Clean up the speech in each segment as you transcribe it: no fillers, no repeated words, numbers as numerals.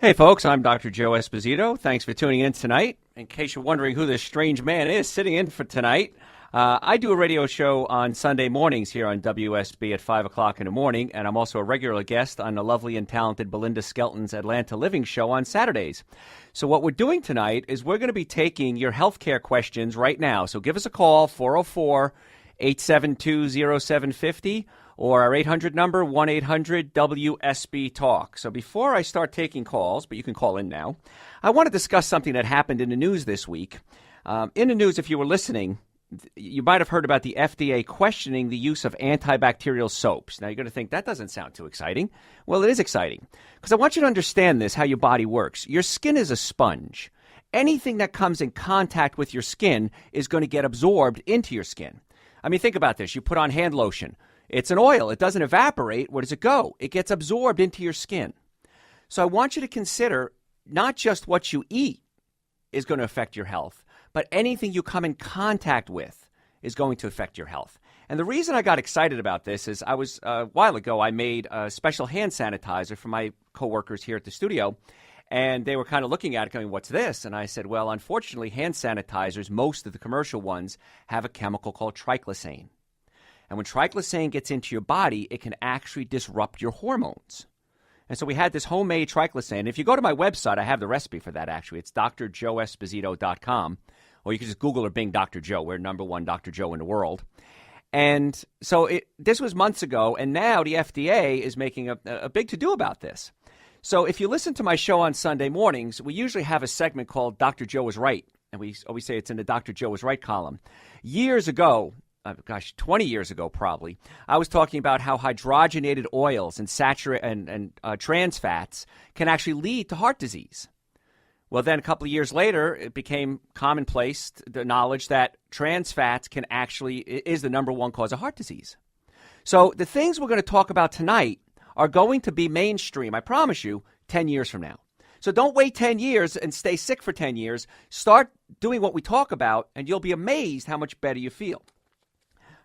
Hey folks, I'm Dr. Joe Esposito. Thanks for tuning in tonight. In case you're wondering who this strange man is sitting in for tonight, I do a radio show on Sunday mornings here on WSB at 5 o'clock in the morning, and I'm also a regular guest on the lovely and talented Belinda Skelton's Atlanta Living Show on Saturdays. So what we're doing tonight is we're going to be taking your healthcare questions right now. So give us a call, 404-872-0750. Or our 800 number, 1-800-WSB-TALK. So before I start taking calls, but you can call in now, I want to discuss something that happened in the news this week. In the news, if you were listening, you might have heard about the FDA questioning the use of antibacterial soaps. Now, you're going to think, that doesn't sound too exciting. Well, it is exciting, because I want you to understand this, how your body works. Your skin is a sponge. Anything that comes in contact with your skin is going to get absorbed into your skin. I mean, think about this. You put on hand lotion. It's an oil. It doesn't evaporate. Where does it go? It gets absorbed into your skin. So I want you to consider not just what you eat is going to affect your health, but anything you come in contact with is going to affect your health. And the reason I got excited about this is a while ago, I made a special hand sanitizer for my coworkers here at the studio, and they were kind of looking at it going, what's this? And I said, well, unfortunately, hand sanitizers, most of the commercial ones, have a chemical called triclosan. And when triclosan gets into your body, it can actually disrupt your hormones. And so we had this homemade triclosan. If you go to my website, I have the recipe for that, actually. It's drjoeesposito.com. Or you can just Google or Bing Dr. Joe. We're number one Dr. Joe in the world. And so this was months ago, and now the FDA is making a big to-do about this. So if you listen to my show on Sunday mornings, we usually have a segment called Dr. Joe is Right. And we always say it's in the Dr. Joe is Right column. Years ago, 20 years ago probably, I was talking about how hydrogenated oils and trans fats can actually lead to heart disease. Well, then a couple of years later, it became commonplace, the knowledge that trans fats is the number one cause of heart disease. So the things we're going to talk about tonight are going to be mainstream, I promise you, 10 years from now. So don't wait 10 years and stay sick for 10 years. Start doing what we talk about, and you'll be amazed how much better you feel.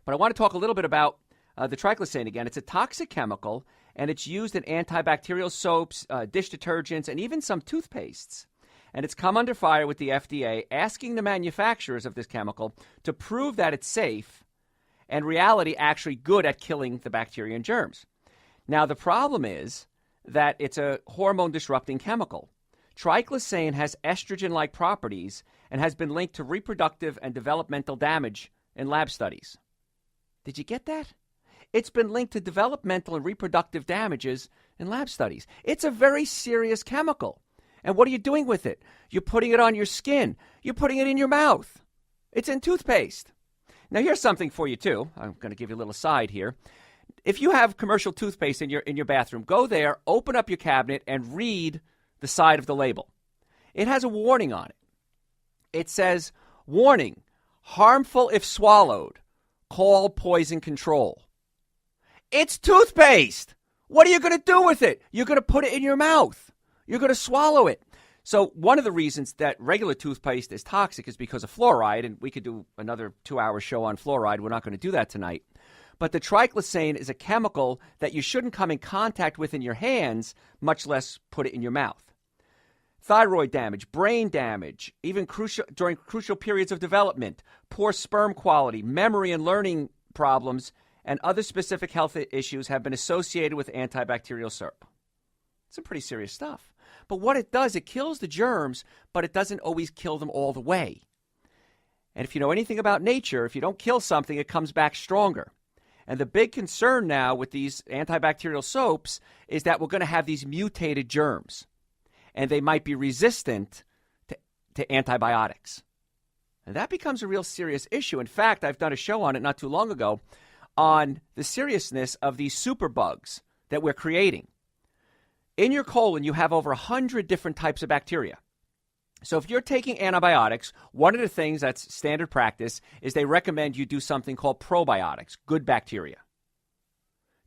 But I want to talk a little bit about the triclosan again. It's a toxic chemical, and it's used in antibacterial soaps, dish detergents, and even some toothpastes. And it's come under fire with the FDA, asking the manufacturers of this chemical to prove that it's safe and reality actually good at killing the bacteria and germs. Now, the problem is that it's a hormone-disrupting chemical. Triclosan has estrogen-like properties and has been linked to reproductive and developmental damage in lab studies. Did you get that? It's been linked to developmental and reproductive damages in lab studies. It's a very serious chemical. And what are you doing with it? You're putting it on your skin. You're putting it in your mouth. It's in toothpaste. Now, here's something for you, too. I'm going to give you a little aside here. If you have commercial toothpaste in your bathroom, go there, open up your cabinet, and read the side of the label. It has a warning on it. It says, warning, harmful if swallowed. Call poison control. It's toothpaste. What are you going to do with it? You're going to put it in your mouth. You're going to swallow it. So one of the reasons that regular toothpaste is toxic is because of fluoride, and we could do another 2-hour show on fluoride. We're not going to do that tonight. But the triclosan is a chemical that you shouldn't come in contact with in your hands, much less put it in your mouth. Thyroid damage, brain damage, even during crucial periods of development, poor sperm quality, memory and learning problems, and other specific health issues have been associated with antibacterial soap. Some pretty serious stuff. But what it does, it kills the germs, but it doesn't always kill them all the way. And if you know anything about nature, if you don't kill something, it comes back stronger. And the big concern now with these antibacterial soaps is that we're going to have these mutated germs. And they might be resistant to antibiotics. And that becomes a real serious issue. In fact, I've done a show on it not too long ago on the seriousness of these superbugs that we're creating. In your colon, you have over 100 different types of bacteria. So if you're taking antibiotics, one of the things that's standard practice is they recommend you do something called probiotics, good bacteria,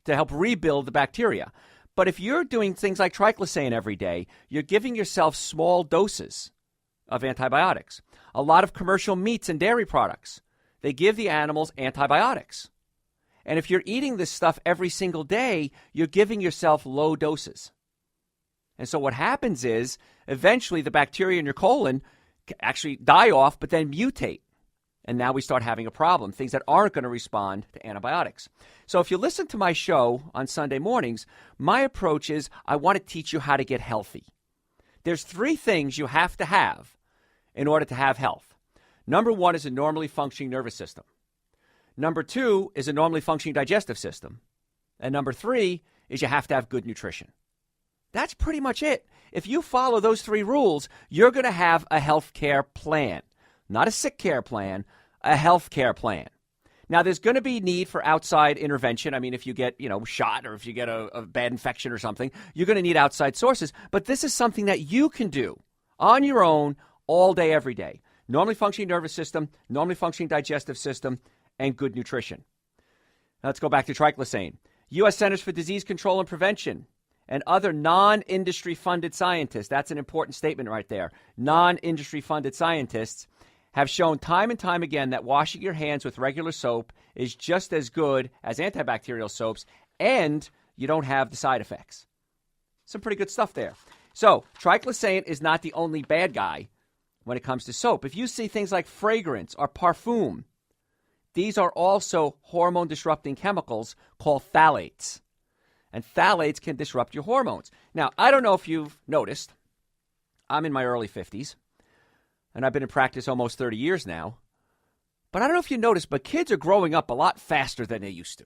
to help rebuild the bacteria. But if you're doing things like triclosan every day, you're giving yourself small doses of antibiotics. A lot of commercial meats and dairy products, they give the animals antibiotics. And if you're eating this stuff every single day, you're giving yourself low doses. And so what happens is eventually the bacteria in your colon actually die off, but then mutate. And now we start having a problem, things that aren't going to respond to antibiotics. So if you listen to my show on Sunday mornings, my approach is I want to teach you how to get healthy. There's 3 things you have to have in order to have health. Number 1 is a normally functioning nervous system. Number 2 is a normally functioning digestive system. And number 3 is you have to have good nutrition. That's pretty much it. If you follow those 3 rules, you're going to have a health care plan. Not a sick care plan, a health care plan. Now, there's going to be need for outside intervention. I mean, if you get, shot or if you get a bad infection or something, you're going to need outside sources. But this is something that you can do on your own all day, every day. Normally functioning nervous system, normally functioning digestive system, and good nutrition. Now, let's go back to triclosan. U.S. Centers for Disease Control and Prevention and other non-industry funded scientists, that's an important statement right there, non-industry funded scientists have shown time and time again that washing your hands with regular soap is just as good as antibacterial soaps, and you don't have the side effects. Some pretty good stuff there. So, triclosan is not the only bad guy when it comes to soap. If you see things like fragrance or parfum, these are also hormone-disrupting chemicals called phthalates. And phthalates can disrupt your hormones. Now, I don't know if you've noticed, I'm in my early 50s. And I've been in practice almost 30 years now. But I don't know if you noticed, but kids are growing up a lot faster than they used to.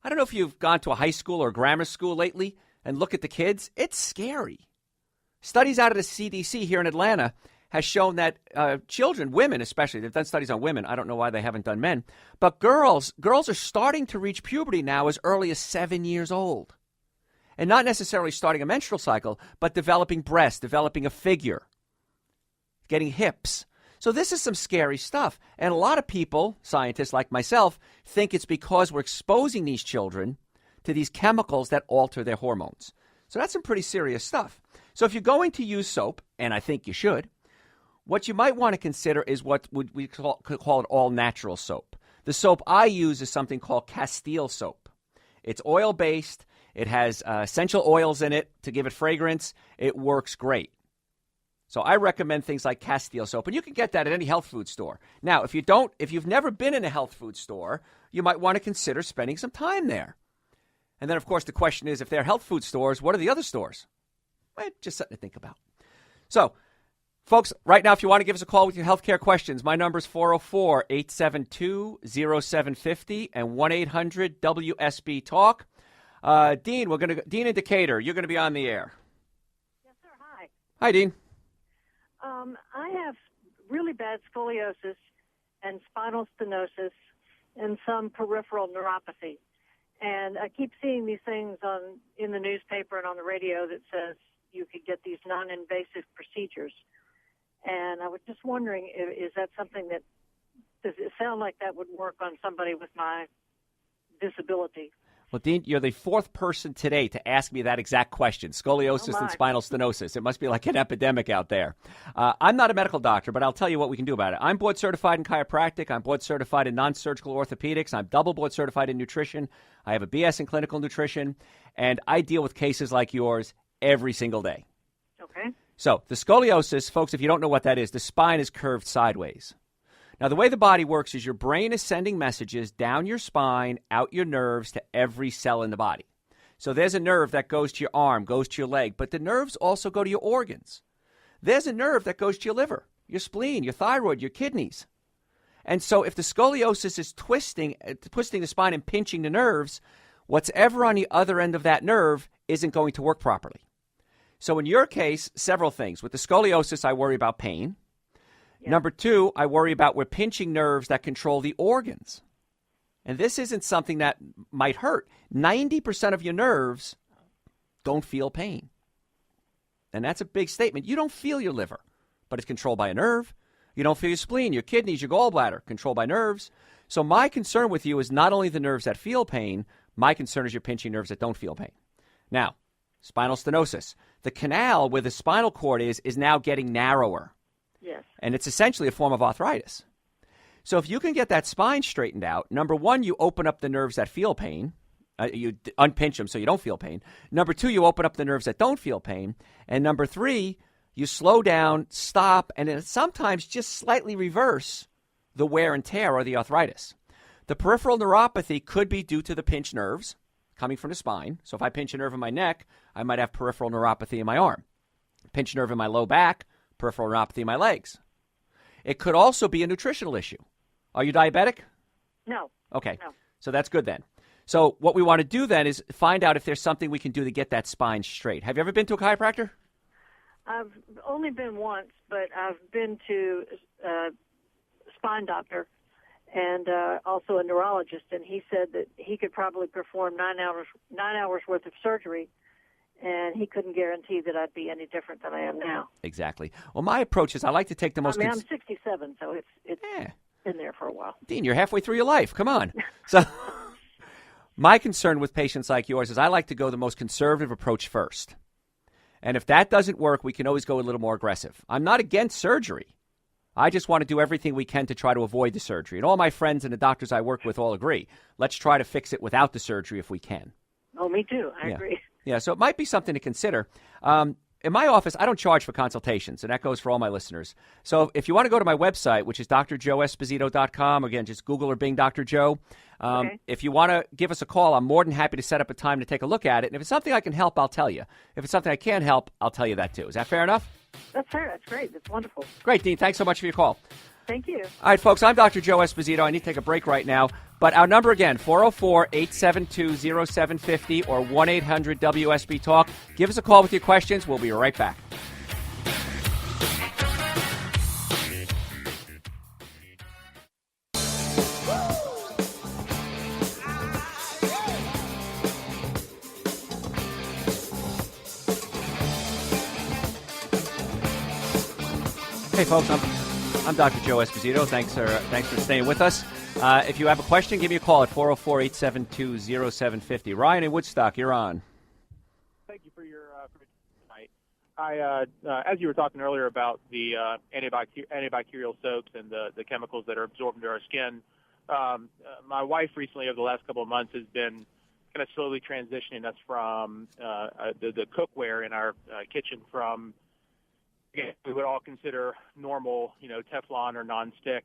I don't know if you've gone to a high school or grammar school lately and look at the kids. It's scary. Studies out of the CDC here in Atlanta has shown that children, women especially, they've done studies on women. I don't know why they haven't done men. But girls are starting to reach puberty now as early as 7 years old. And not necessarily starting a menstrual cycle, but developing breasts, developing a figure, getting hips. So this is some scary stuff. And a lot of people, scientists like myself, think it's because we're exposing these children to these chemicals that alter their hormones. So that's some pretty serious stuff. So if you're going to use soap, and I think you should, what you might want to consider is what we call it all-natural soap. The soap I use is something called Castile soap. It's oil-based. It has essential oils in it to give it fragrance. It works great. So I recommend things like Castile soap, and you can get that at any health food store. Now, if you've never been in a health food store, you might want to consider spending some time there. And then, of course, the question is, if they're health food stores, what are the other stores? Well, just something to think about. So, folks, right now, if you want to give us a call with your healthcare questions, my number is 404-872-0750 and 1-800-WSB-TALK. Dean, Dean in Decatur, you're going to be on the air. Yes, sir. Hi. Hi, Dean. I have really bad scoliosis and spinal stenosis and some peripheral neuropathy. And I keep seeing these things in the newspaper and on the radio that says you could get these non-invasive procedures. And I was just wondering, is that something does it sound like that would work on somebody with my disability? Well, Dean, you're the 4th person today to ask me that exact question, scoliosis and spinal stenosis. It must be like an epidemic out there. I'm not a medical doctor, but I'll tell you what we can do about it. I'm board certified in chiropractic. I'm board certified in non-surgical orthopedics. I'm double board certified in nutrition. I have a BS in clinical nutrition, and I deal with cases like yours every single day. Okay. So the scoliosis, folks, if you don't know what that is, the spine is curved sideways. Now, the way the body works is your brain is sending messages down your spine, out your nerves to every cell in the body. So there's a nerve that goes to your arm, goes to your leg, but the nerves also go to your organs. There's a nerve that goes to your liver, your spleen, your thyroid, your kidneys. And so if the scoliosis is twisting the spine and pinching the nerves, what's ever on the other end of that nerve isn't going to work properly. So in your case, several things. With the scoliosis, I worry about pain. Yeah. Number 2, I worry about we're pinching nerves that control the organs. And this isn't something that might hurt. 90% of your nerves don't feel pain. And that's a big statement. You don't feel your liver, but it's controlled by a nerve. You don't feel your spleen, your kidneys, your gallbladder, controlled by nerves. So my concern with you is not only the nerves that feel pain, my concern is you're pinching nerves that don't feel pain. Now, spinal stenosis. The canal where the spinal cord is now getting narrower. Yes. And it's essentially a form of arthritis. So if you can get that spine straightened out, number 1, you open up the nerves that feel pain, You unpinch them so you don't feel pain. Number 2, you open up the nerves that don't feel pain. And number 3, you slow down, stop, and then sometimes just slightly reverse the wear and tear or the arthritis. The peripheral neuropathy could be due to the pinched nerves coming from the spine. So if I pinch a nerve in my neck, I might have peripheral neuropathy in my arm. Pinch a nerve in my low back, peripheral neuropathy in my legs. It could also be a nutritional issue. Are you diabetic? No. Okay. No. So that's good then. So what we want to do then is find out if there's something we can do to get that spine straight. Have you ever been to a chiropractor? I've only been once, but I've been to a spine doctor and also a neurologist, and he said that he could probably perform 9 hours worth of surgery, and he couldn't guarantee that I'd be any different than I am now. Exactly. Well, my approach is I like to take the most... I'm 67, so it's been there for a while. Dean, you're halfway through your life. Come on. So my concern with patients like yours is I like to go the most conservative approach first. And if that doesn't work, we can always go a little more aggressive. I'm not against surgery. I just want to do everything we can to try to avoid the surgery. And all my friends and the doctors I work with all agree. Let's try to fix it without the surgery if we can. Oh, me too. I agree. Yeah, so it might be something to consider. In my office, I don't charge for consultations, and that goes for all my listeners. So if you want to go to my website, which is drjoeesposito.com, again, just Google or Bing Dr. Joe. Okay. If you want to give us a call, I'm more than happy to set up a time to take a look at it. And if it's something I can help, I'll tell you. If it's something I can't help, I'll tell you that too. Is that fair enough? That's fair. That's great. That's wonderful. Great, Dean. Thanks so much for your call. Thank you. All right, folks, I'm Dr. Joe Esposito. I need to take a break right now. But our number again, 404-872-0750 or 1-800-WSB-TALK. Give us a call with your questions. We'll be right back. Hey, folks, I'm Dr. Joe Esposito. Thanks for staying with us. If you have a question, give me a call at 404-872-0750. Ryan in Woodstock, you're on. Thank you for your tonight. As you were talking earlier about the antibacterial soaps and the chemicals that are absorbed into our skin, my wife recently, over the last couple of months, has been kind of slowly transitioning us from the cookware in our kitchen from we would all consider normal, Teflon or nonstick,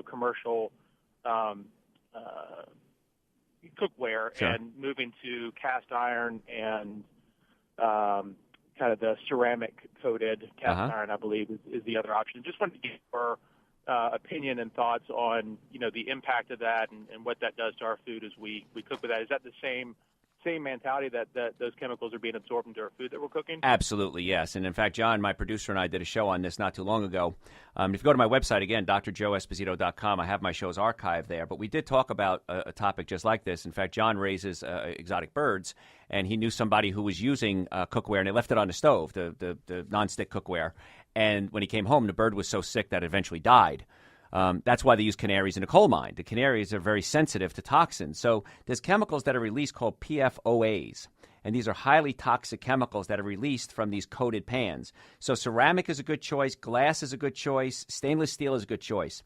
commercial cookware, sure, and moving to cast iron and kind of the ceramic-coated cast iron, I believe, is the other option. Just wanted to get your opinion and thoughts on, the impact of that and what that does to our food as we cook with that. Is that the same mentality that those chemicals are being absorbed into our food that we're cooking? Absolutely, yes. And in fact, John, my producer, and I did a show on this not too long ago. If you go to my website, again, drjoeesposito.com, I have my shows archived there. But we did talk about a topic just like this. In fact, John raises exotic birds, and he knew somebody who was using cookware, and they left it on the stove, the nonstick cookware. And when he came home, the bird was so sick that it eventually died. That's why they use canaries in a coal mine. The canaries are very sensitive to toxins. So there's chemicals that are released called PFOAs, and these are highly toxic chemicals that are released from these coated pans. So ceramic is a good choice, glass is a good choice, stainless steel is a good choice.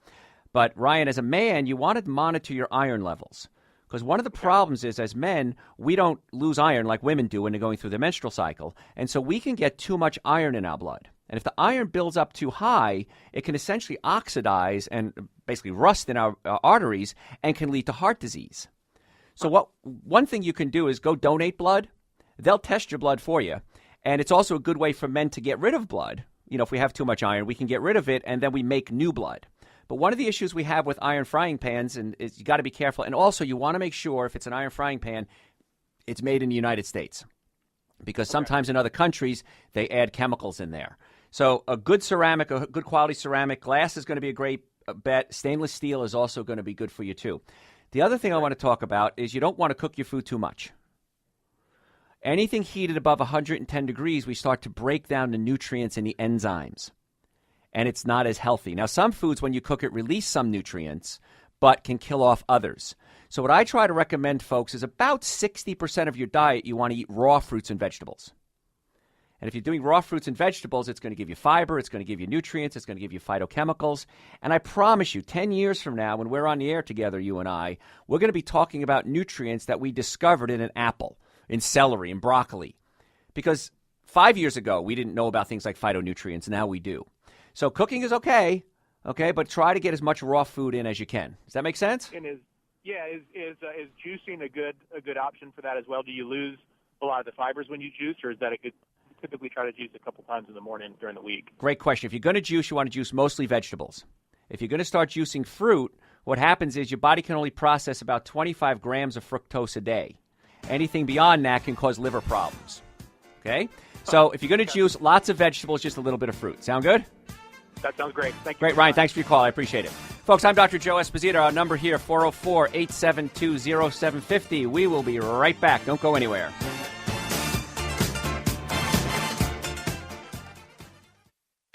But, Ryan, as a man, you want to monitor your iron levels. Because one of the problems is, as men, we don't lose iron like women do when they're going through their menstrual cycle. And so we can get too much iron in our blood. And if the iron builds up too high, it can essentially oxidize and basically rust in our arteries and can lead to heart disease. So one thing you can do is go donate blood. They'll test your blood for you. And it's also a good way for men to get rid of blood. If we have too much iron, we can get rid of it, and then we make new blood. But one of the issues we have with iron frying pans is you got to be careful. And also, you want to make sure if it's an iron frying pan, it's made in the United States. Because sometimes in other countries, they add chemicals in there. So a good ceramic, a good quality ceramic, glass is going to be a great bet. Stainless steel is also going to be good for you, too. The other thing I want to talk about is you don't want to cook your food too much. Anything heated above 110 degrees, we start to break down the nutrients and the enzymes. And it's not as healthy. Now, some foods, when you cook it, release some nutrients, but can kill off others. So what I try to recommend, folks, is about 60% of your diet you want to eat raw fruits and vegetables. And if you're doing raw fruits and vegetables, it's going to give you fiber, it's going to give you nutrients, it's going to give you phytochemicals. And I promise you, 10 years from now, when we're on the air together, you and I, we're going to be talking about nutrients that we discovered in an apple, in celery, in broccoli. Because 5 years ago, we didn't know about things like phytonutrients. Now we do. So cooking is okay, but try to get as much raw food in as you can. Does that make sense? And is juicing a good option for that as well? Do you lose a lot of the fibers when you juice, or is that a good? Typically try to juice a couple times in the morning during the week. Great question. If you're going to juice, you want to juice mostly vegetables. If you're going to start juicing fruit, what happens is your body can only process about 25 grams of fructose a day. Anything beyond that can cause liver problems. Okay? So if you're going to juice, lots of vegetables, just a little bit of fruit. Sound good? That sounds great. Thank you. Great, Ryan. Thanks for your call. I appreciate it. Folks, I'm Dr. Joe Esposito. Our number here, 404-872-0750. We will be right back. Don't go anywhere.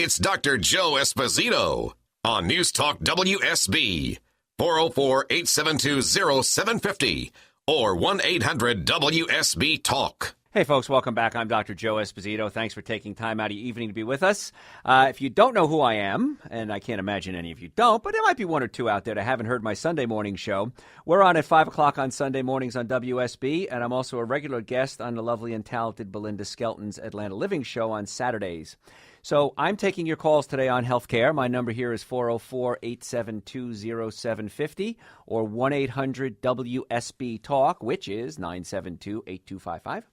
It's Dr. Joe Esposito on News Talk WSB, 404-872-0750 or 1-800-WSB-TALK. Hey, folks, welcome back. I'm Dr. Joe Esposito. Thanks for taking time out of your evening to be with us. If you don't know who I am, and I can't imagine any of you don't, but there might be one or two out there that haven't heard my Sunday morning show. We're on at 5 o'clock on Sunday mornings on WSB, and I'm also a regular guest on the lovely and talented Belinda Skelton's Atlanta Living Show on Saturdays. So I'm taking your calls today on healthcare. My number here is 404-872-0750 or 1-800-WSB-TALK, which is 972-8255.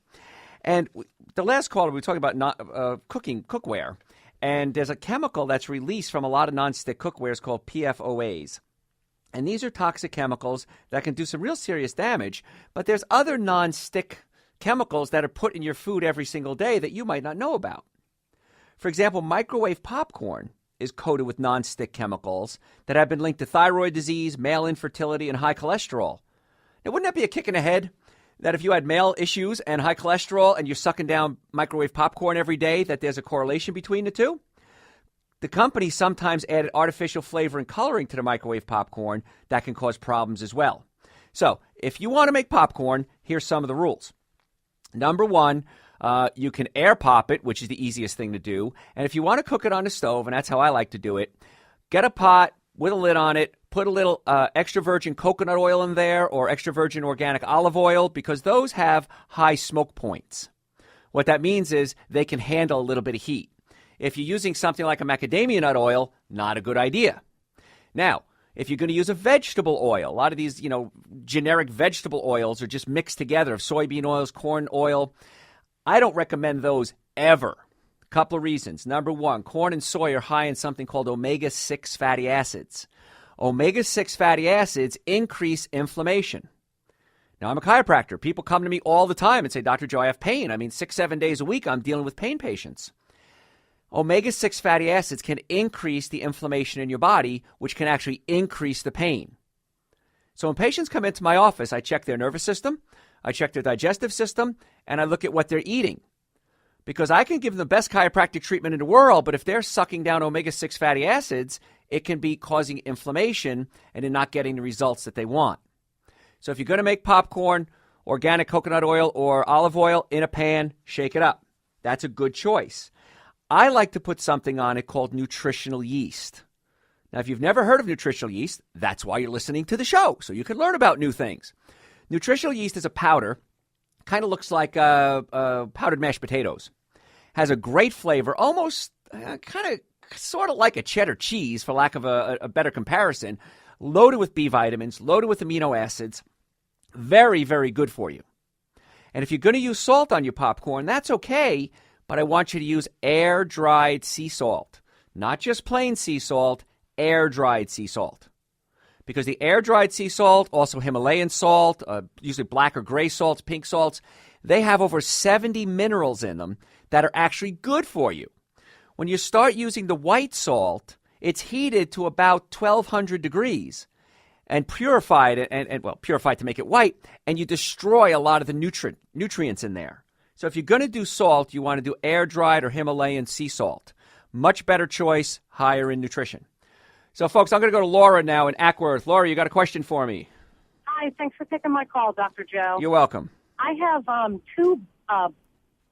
And the last caller, we were talking about cookware. And there's a chemical that's released from a lot of nonstick cookwares called PFOAs. And these are toxic chemicals that can do some real serious damage. But there's other nonstick chemicals that are put in your food every single day that you might not know about. For example, microwave popcorn is coated with nonstick chemicals that have been linked to thyroid disease, male infertility, and high cholesterol. Now, wouldn't that be a kick in the head that if you had male issues and high cholesterol and you're sucking down microwave popcorn every day, that there's a correlation between the two? The company sometimes added artificial flavor and coloring to the microwave popcorn that can cause problems as well. So, if you want to make popcorn, here's some of the rules. Number one, you can air pop it, which is the easiest thing to do. And if you want to cook it on the stove, and that's how I like to do it, get a pot with a lid on it, put a little extra virgin coconut oil in there or extra virgin organic olive oil because those have high smoke points. What that means is they can handle a little bit of heat. If you're using something like a macadamia nut oil, not a good idea. Now, if you're going to use a vegetable oil, a lot of these, generic vegetable oils are just mixed together of soybean oils, corn oil. I don't recommend those ever. A couple of reasons. Number one, corn and soy are high in something called omega-6 fatty acids. Omega-6 fatty acids increase inflammation. Now, I'm a chiropractor. People come to me all the time and say, Dr. Joe, I have pain. 6-7 days a week I'm dealing with pain patients. Omega-6 fatty acids can increase the inflammation in your body, which can actually increase the pain. So when patients come into my office, I check their nervous system, I check their digestive system, and I look at what they're eating. Because I can give them the best chiropractic treatment in the world, but if they're sucking down omega-6 fatty acids, it can be causing inflammation and they're not getting the results that they want. So if you're going to make popcorn, organic coconut oil or olive oil in a pan, shake it up. That's a good choice. I like to put something on it called nutritional yeast. Now, if you've never heard of nutritional yeast, that's why you're listening to the show, so you can learn about new things. Nutritional yeast is a powder, kind of looks like powdered mashed potatoes. Has a great flavor, almost sort of like a cheddar cheese, for lack of a better comparison, loaded with B vitamins, loaded with amino acids. Very, very good for you. And if you're going to use salt on your popcorn, that's okay, but I want you to use air-dried sea salt. Not just plain sea salt, air-dried sea salt. Because the air-dried sea salt, also Himalayan salt, usually black or gray salts, pink salts, they have over 70 minerals in them that are actually good for you. When you start using the white salt, it's heated to about 1,200 degrees and purified, purified to make it white, and you destroy a lot of the nutrients in there. So if you're going to do salt, you want to do air-dried or Himalayan sea salt. Much better choice, higher in nutrition. So, folks, I'm going to go to Laura now in Ackworth. Laura, you got a question for me? Hi, thanks for taking my call, Dr. Joe. You're welcome. I have two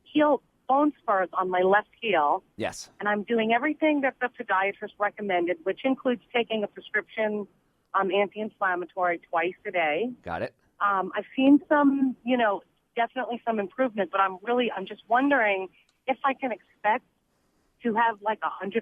heel bone spurs on my left heel. Yes. And I'm doing everything that the podiatrist recommended, which includes taking a prescription anti-inflammatory twice a day. Got it. I've seen some, definitely some improvement, but I'm just wondering if I can expect to have like 100%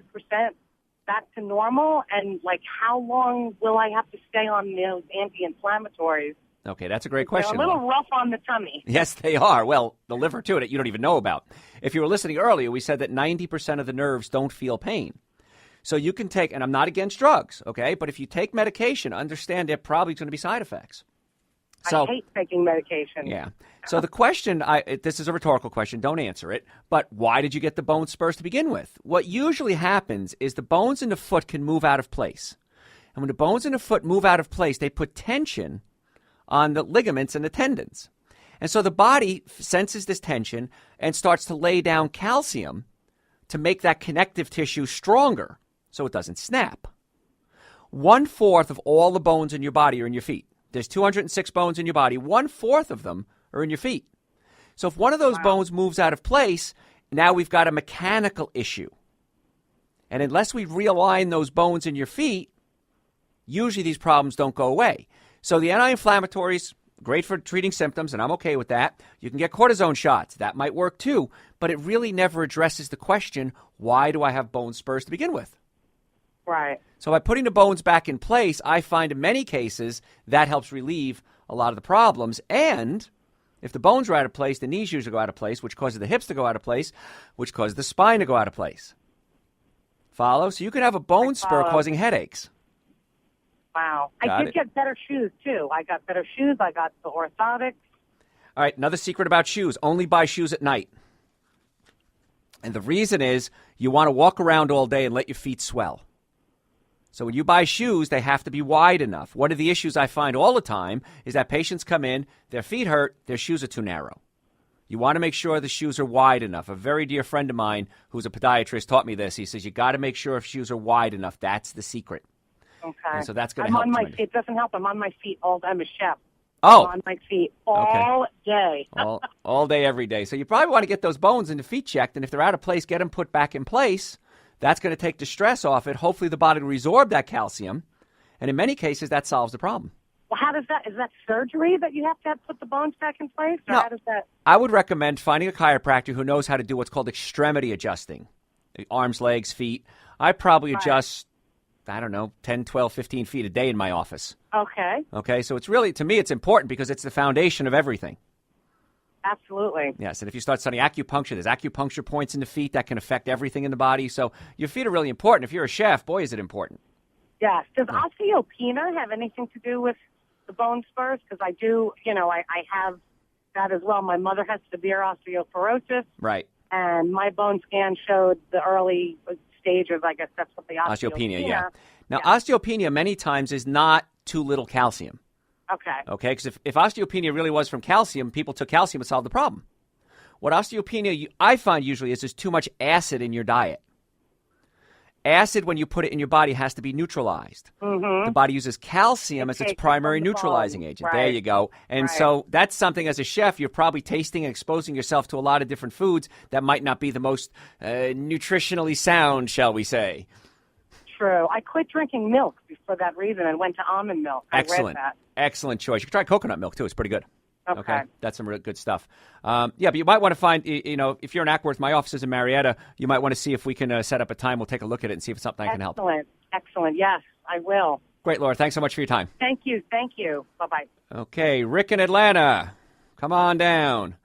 back to normal, and like how long will I have to stay on those anti-inflammatories? Okay, that's a great question. They're a little rough on the tummy. Yes, they are. Well, the liver, too, that you don't even know about. If you were listening earlier, we said that 90% of the nerves don't feel pain. So you can take, and I'm not against drugs, okay, but if you take medication, understand there are probably going to be side effects. So, I hate taking medication. Yeah. So the question, this is a rhetorical question, don't answer it, but why did you get the bone spurs to begin with? What usually happens is the bones in the foot can move out of place. And when the bones in the foot move out of place, they put tension on the ligaments and the tendons. And so the body senses this tension and starts to lay down calcium to make that connective tissue stronger so it doesn't snap. 1/4 of all the bones in your body are in your feet. There's 206 bones in your body. 1/4 of them are in your feet. So if one of those bones moves out of place, now we've got a mechanical issue. And unless we realign those bones in your feet, usually these problems don't go away. So the anti-inflammatories, great for treating symptoms, and I'm okay with that. You can get cortisone shots. That might work too. But it really never addresses the question, why do I have bone spurs to begin with? Right. So by putting the bones back in place, I find in many cases that helps relieve a lot of the problems. And if the bones are out of place, the knees usually go out of place, which causes the hips to go out of place, which causes the spine to go out of place. Follow? So you could have a bone spur causing headaches. Wow. I did get better shoes, too. I got better shoes. I got the orthotics. All right, another secret about shoes. Only buy shoes at night. And the reason is you want to walk around all day and let your feet swell. So when you buy shoes, they have to be wide enough. One of the issues I find all the time is that patients come in, their feet hurt, their shoes are too narrow. You want to make sure the shoes are wide enough. A very dear friend of mine who's a podiatrist taught me this. He says you got to make sure if shoes are wide enough. That's the secret. Okay. And so that's going to help. I'm on my feet. It doesn't help. I'm on my feet all day. I'm a chef. Oh. I'm on my feet all day. all day, every day. So you probably want to get those bones in the feet checked, and if they're out of place, get them put back in place. That's going to take the stress off it. Hopefully the body will resorb that calcium. And in many cases, that solves the problem. Well, how does that, is that surgery that you have to put the bones back in place? Or No, how does that? I would recommend finding a chiropractor who knows how to do what's called extremity adjusting. Arms, legs, feet. I probably adjust, 10, 12, 15 feet a day in my office. Okay. Okay, so it's really, to me, it's important because it's the foundation of everything. Absolutely. Yes, and if you start studying acupuncture, there's acupuncture points in the feet that can affect everything in the body. So your feet are really important. If you're a chef, boy, is it important. Yes. Does osteopenia have anything to do with the bone spurs? Because I do, I have that as well. My mother has severe osteoporosis. Right. And my bone scan showed the early stage of, I guess that's what the osteopenia. Yeah. Now, osteopenia many times is not too little calcium. Okay, because if osteopenia really was from calcium, people took calcium and solved the problem. What osteopenia I find usually is there's too much acid in your diet. Acid, when you put it in your body, has to be neutralized. Mm-hmm. The body uses calcium as its primary neutralizing agent. Right. There you go. And so that's something as a chef, you're probably tasting and exposing yourself to a lot of different foods that might not be the most nutritionally sound, shall we say. True. I quit drinking milk for that reason and went to almond milk. Excellent. I read that. Excellent choice. You can try coconut milk, too. It's pretty good. Okay. That's some really good stuff. But you might want to find, if you're in Ackworth, my office is in Marietta, you might want to see if we can set up a time. We'll take a look at it and see if it's something I can help. Excellent. Yes, I will. Great, Laura. Thanks so much for your time. Thank you. Bye-bye. Okay, Rick in Atlanta. Come on down.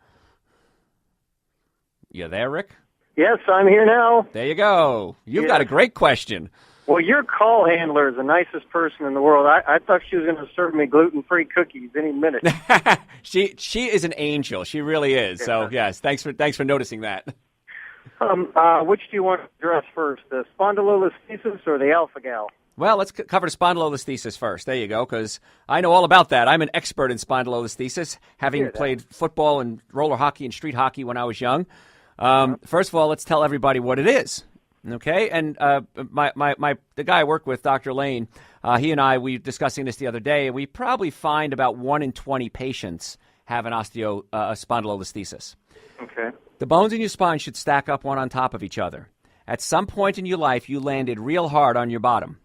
You there, Rick? Yes, I'm here now. There you go. You've got a great question. Well, your call handler is the nicest person in the world. I thought she was going to serve me gluten-free cookies any minute. She is an angel. She really is. Yeah. So, yes, thanks for noticing that. Which do you want to address first, the spondylolisthesis or the alpha-gal? Well, let's cover the spondylolisthesis first. There you go, because I know all about that. I'm an expert in spondylolisthesis, having played football and roller hockey and street hockey when I was young. First of all, let's tell everybody what it is. Okay, and the guy I work with, Dr. Lane, he and I, we were discussing this the other day, and we probably find about 1 in 20 patients have an spondylolisthesis. Okay. The bones in your spine should stack up one on top of each other. At some point in your life, you landed real hard on your bottom.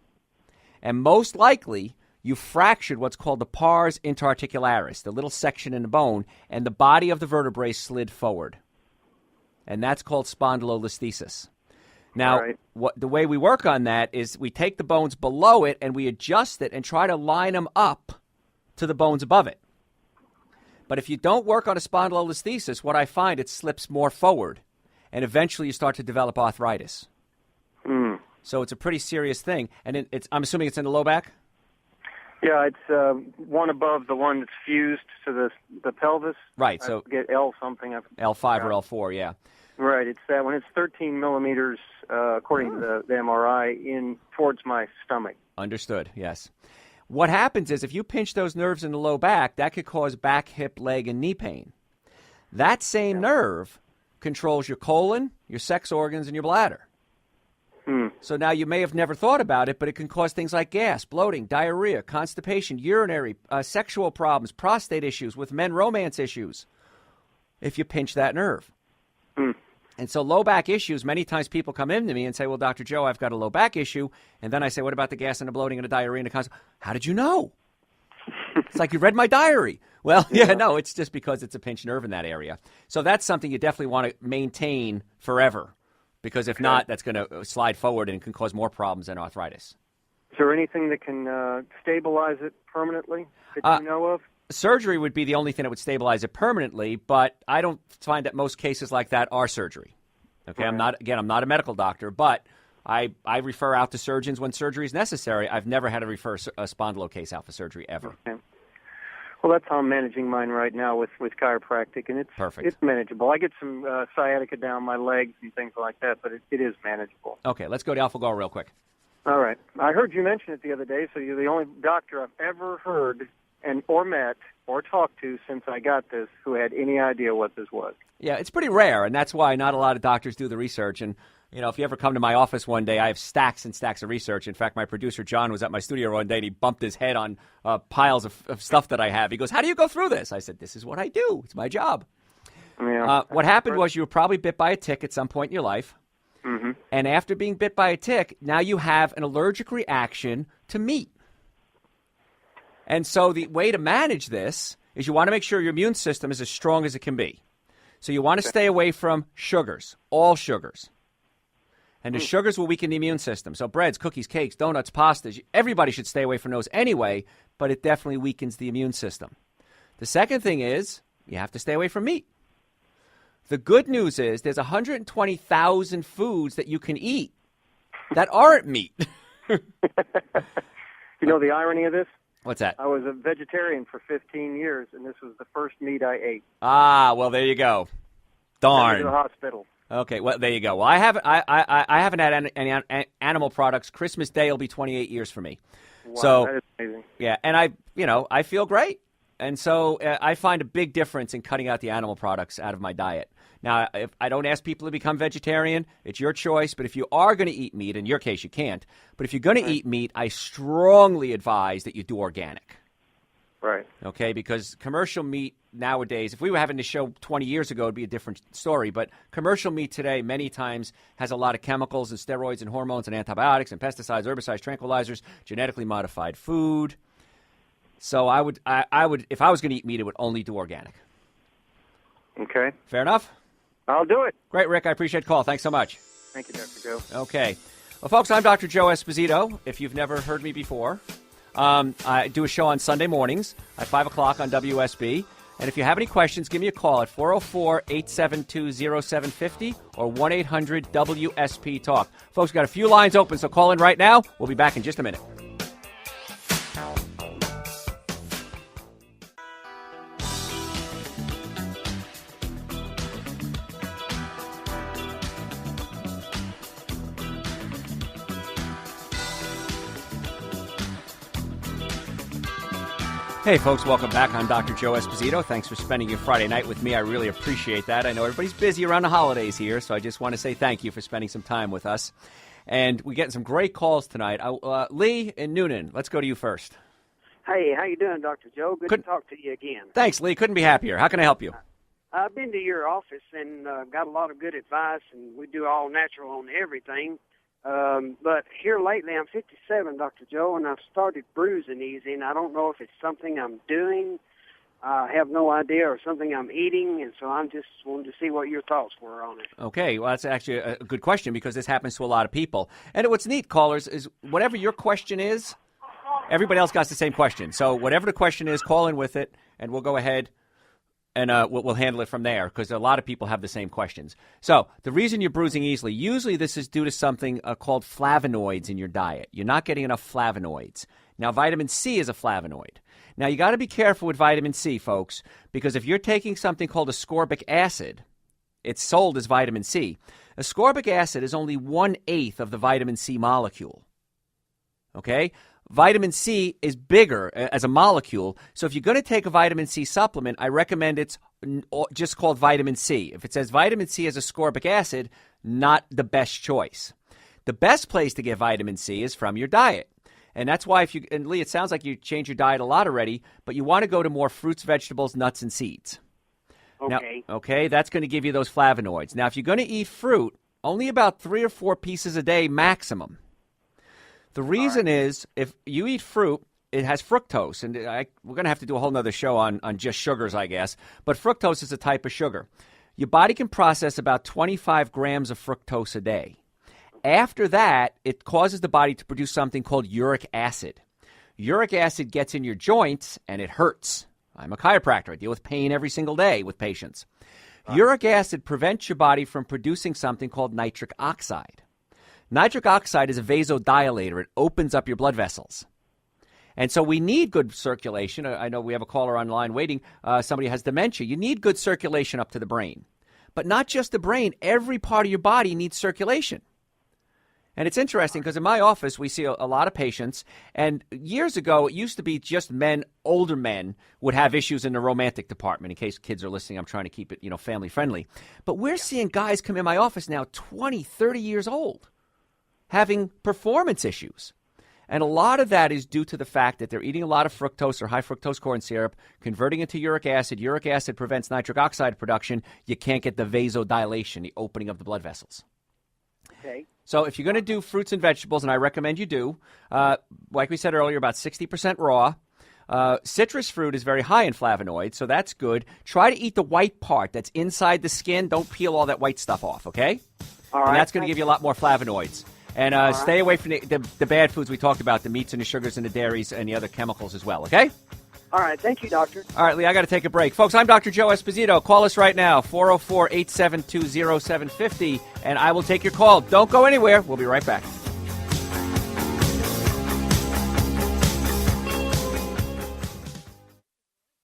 And most likely, you fractured what's called the pars interarticularis, the little section in the bone, and the body of the vertebrae slid forward. And that's called spondylolisthesis. Now, the way we work on that is we take the bones below it and we adjust it and try to line them up to the bones above it. But if you don't work on a spondylolisthesis, what I find, it slips more forward, and eventually you start to develop arthritis. So it's a pretty serious thing. And I'm assuming it's in the low back? Yeah, it's one above the one that's fused to the pelvis. Right. So I get L something. L5 or L4, yeah. Right. It's that one. It's 13 millimeters, according to the MRI, in towards my stomach. Understood, yes. What happens is if you pinch those nerves in the low back, that could cause back, hip, leg, and knee pain. That same nerve controls your colon, your sex organs, and your bladder. So now you may have never thought about it, but it can cause things like gas, bloating, diarrhea, constipation, urinary, sexual problems, prostate issues, with men, romance issues, if you pinch that nerve. And so low back issues, many times people come in to me and say, well, Dr. Joe, I've got a low back issue. And then I say, what about the gas and the bloating and the diarrhea and the constipation? How did you know? It's like you read my diary. Well, no, it's just because it's a pinched nerve in that area. So that's something you definitely want to maintain forever, because if not, that's going to slide forward and can cause more problems than arthritis. Is there anything that can stabilize it permanently that you know of? Surgery would be the only thing that would stabilize it permanently, but I don't find that most cases like that are surgery. Okay, I'm not a medical doctor, but I refer out to surgeons when surgery is necessary. I've never had to refer a spondylo case out for surgery ever. Okay. Well, that's how I'm managing mine right now with chiropractic, and it's perfect. It's manageable. I get some sciatica down my legs and things like that, but it is manageable. Okay, let's go to AlphaGo real quick. All right. I heard you mention it the other day, so you're the only doctor I've ever heard or met or talked to since I got this who had any idea what this was. Yeah, it's pretty rare, and that's why not a lot of doctors do the research. And, if you ever come to my office one day, I have stacks and stacks of research. In fact, my producer, John, was at my studio one day, and he bumped his head on piles of stuff that I have. He goes, how do you go through this? I said, this is what I do. It's my job. Yeah. What happened was you were probably bit by a tick at some point in your life. Mm-hmm. And after being bit by a tick, now you have an allergic reaction to meat. And so the way to manage this is you want to make sure your immune system is as strong as it can be. So you want to stay away from sugars, all sugars. And the sugars will weaken the immune system. So breads, cookies, cakes, donuts, pastas, everybody should stay away from those anyway, but it definitely weakens the immune system. The second thing is you have to stay away from meat. The good news is there's 120,000 foods that you can eat that aren't meat. You know the irony of this? What's that? I was a vegetarian for 15 years, and this was the first meat I ate. Ah, well, there you go. Darn. To the hospital. Okay, well, there you go. Well, I haven't had any animal products. Christmas Day will be 28 years for me. Wow, so, that is amazing. Yeah, and I feel great. And so I find a big difference in cutting out the animal products out of my diet. Now, if I don't ask people to become vegetarian, it's your choice. But if you are going to eat meat, in your case, you can't. But if you're going to eat meat, I strongly advise that you do organic. Right. Okay, because commercial meat nowadays, if we were having this show 20 years ago, it would be a different story. But commercial meat today many times has a lot of chemicals and steroids and hormones and antibiotics and pesticides, herbicides, tranquilizers, genetically modified food. So I would, if I was going to eat meat, it would only do organic. Okay. Fair enough? I'll do it. Great, Rick. I appreciate the call. Thanks so much. Thank you, Dr. Joe. Okay. Well, folks, I'm Dr. Joe Esposito, if you've never heard me before. I do a show on Sunday mornings at 5 o'clock on WSB. And if you have any questions, give me a call at 404-872-0750 or 1-800-WSP-TALK. Folks, we've got a few lines open, so call in right now. We'll be back in just a minute. Hey, folks, welcome back. I'm Dr. Joe Esposito. Thanks for spending your Friday night with me. I really appreciate that. I know everybody's busy around the holidays here, so I just want to say thank you for spending some time with us. And we're getting some great calls tonight. Lee in Noonan, let's go to you first. Hey, how you doing, Dr. Joe? Good to talk to you again. Thanks, Lee. Couldn't be happier. How can I help you? I've been to your office and got a lot of good advice, and we do all natural on everything. But here lately, I'm 57, Dr. Joe, and I've started bruising easy, and I don't know if it's something I'm doing. I have no idea, or something I'm eating, and so I'm just wanted to see what your thoughts were on it. Okay, well, that's actually a good question because this happens to a lot of people. And what's neat, callers, is whatever your question is, everybody else got the same question. So whatever the question is, call in with it, and we'll go ahead and we'll handle it from there because a lot of people have the same questions. So the reason you're bruising easily, usually this is due to something called flavonoids in your diet. You're not getting enough flavonoids. Now, vitamin C is a flavonoid. Now, you got to be careful with vitamin C, folks, because if you're taking something called ascorbic acid, it's sold as vitamin C. Ascorbic acid is only 1/8 of the vitamin C molecule. Okay? Vitamin C is bigger as a molecule, so if you're going to take a vitamin C supplement, I recommend it's just called vitamin C. If it says vitamin C as ascorbic acid, not the best choice. The best place to get vitamin C is from your diet. And that's why and Lee, it sounds like you change your diet a lot already, but you want to go to more fruits, vegetables, nuts, and seeds. Okay. Now, okay, that's going to give you those flavonoids. Now, if you're going to eat fruit, only about 3 or 4 pieces a day maximum. The reason is if you eat fruit, it has fructose, and we're going to have to do a whole nother show on just sugars, I guess, but fructose is a type of sugar. Your body can process about 25 grams of fructose a day. After that, it causes the body to produce something called uric acid. Uric acid gets in your joints, and it hurts. I'm a chiropractor. I deal with pain every single day with patients. Uric acid prevents your body from producing something called nitric oxide. Nitric oxide is a vasodilator. It opens up your blood vessels. And so we need good circulation. I know we have a caller online waiting. Somebody has dementia. You need good circulation up to the brain. But not just the brain. Every part of your body needs circulation. And it's interesting because in my office, we see a lot of patients. And years ago, it used to be just men, older men, would have issues in the romantic department. In case kids are listening, I'm trying to keep it, family friendly. But we're seeing guys come in my office now 20, 30 years old having performance issues. And a lot of that is due to the fact that they're eating a lot of fructose or high fructose corn syrup, converting it to uric acid. Uric acid prevents nitric oxide production. You can't get the vasodilation, the opening of the blood vessels. Okay. So if you're going to do fruits and vegetables, and I recommend you do, like we said earlier, about 60% raw. Citrus fruit is very high in flavonoids, so that's good. Try to eat the white part that's inside the skin. Don't peel all that white stuff off, okay? All right. And that's going to give you a lot more flavonoids. And stay away from the bad foods we talked about, the meats and the sugars and the dairies and the other chemicals as well, okay? All right. Thank you, doctor. All right, Lee, I got to take a break. Folks, I'm Dr. Joe Esposito. Call us right now, 404-872-0750, and I will take your call. Don't go anywhere. We'll be right back.